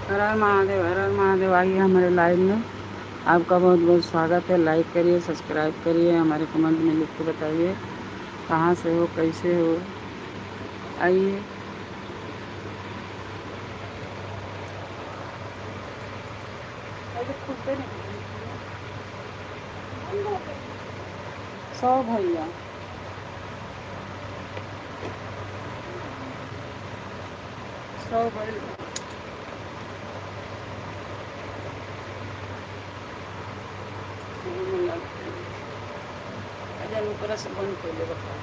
हर हर महादेव, हर हर महादेव। आइए हमारे लाइव में। आपका बहुत बहुत स्वागत है। लाइक करिए, सब्सक्राइब करिए, हमारे कमेंट में लिख के बताइए कहाँ से हो, कैसे हो। आइए। सौ भैया, सौ भैया। ऊपर से बंद कर ले बता।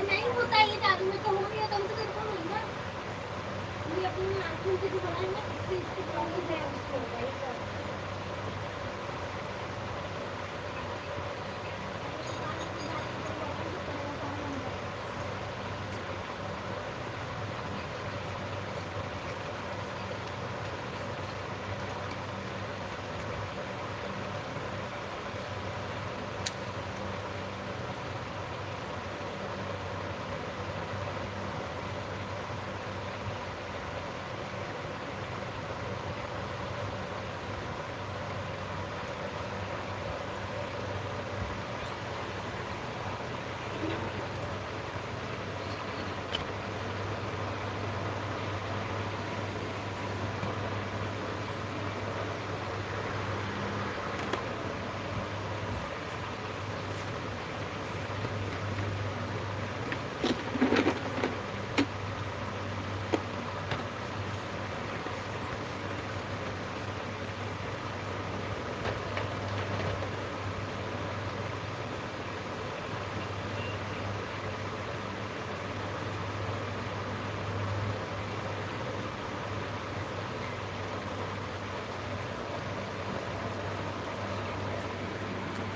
नहीं होता ये जादू में, तो हो गया तो तेरे को नहीं ना। ये अपनी आंखों से जो बनाए ना, इससे इसके प्रॉब्लम है उसको भाई।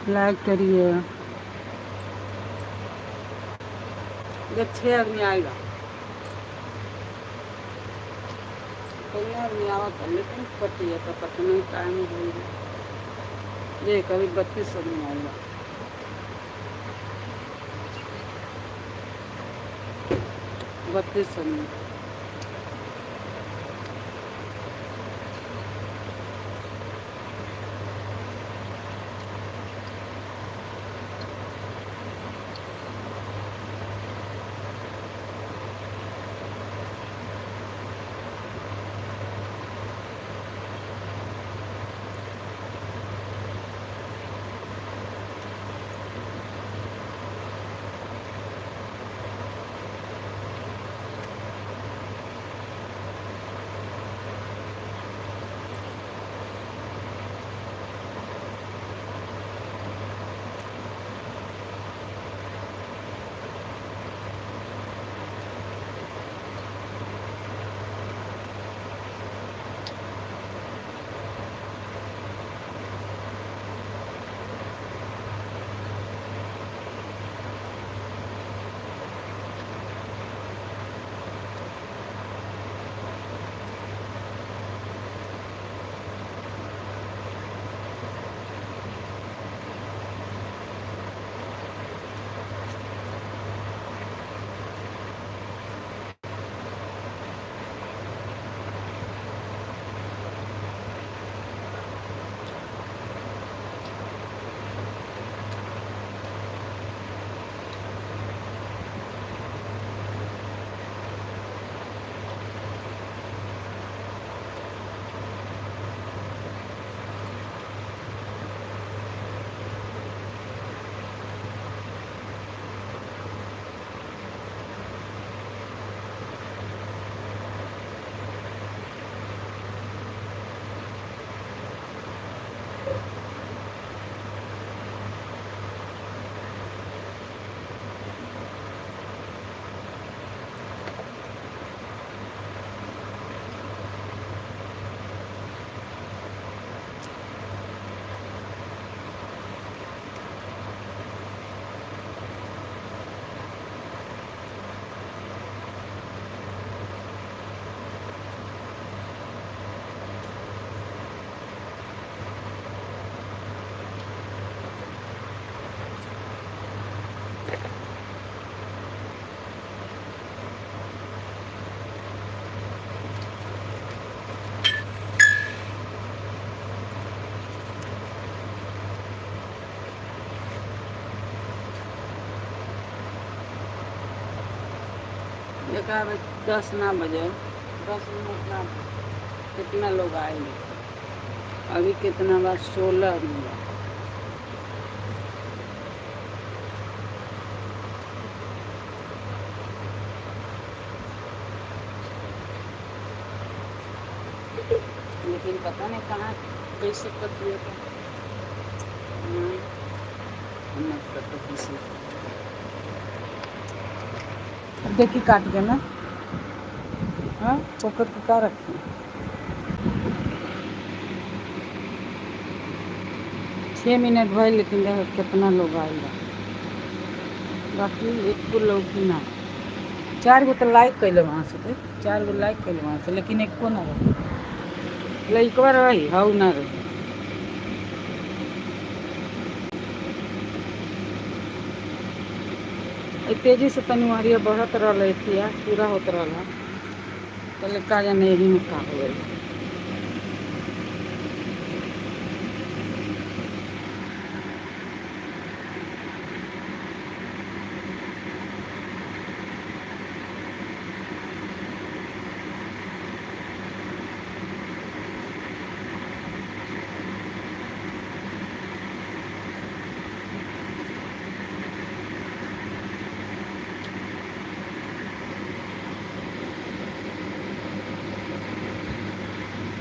लाइक करिए। ये 6 आदमी आएगा, कोई आदमी आवा कर, लेकिन कटी है तो कटने टाइम होगा। ये कभी 32 आदमी आएगा। 32 आदमी। का 10 ना बजे, 10 मिनट ना, कितना लोग आएंगे? अभी कितना बार 16 मिला। लेकिन पता नहीं कहाँ कैसे कर दिया था। तो किसी देखी काट के ना, हाँ पकड़ के क्या रखे 6 मिनट भाई, लेकिन देखो कितना लोग आएगा। बाकी एक को लोग ही ना, 4 गो तो लाइक कैले वहाँ से, 4 गो लाइक कैले वहाँ से, लेकिन एक को ना रही, लइकवा रही हाउ ना रही। तेजी से तनिवारिया बढ़त रहा थी, पूरा होत रहा, पहले का जाने यही में का हो गई।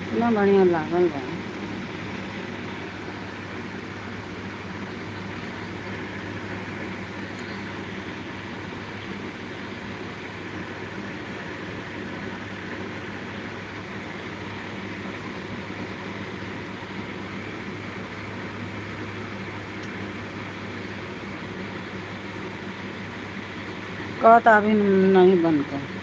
इतना बढ़िया लागल बा। कहता अभी नहीं बनता।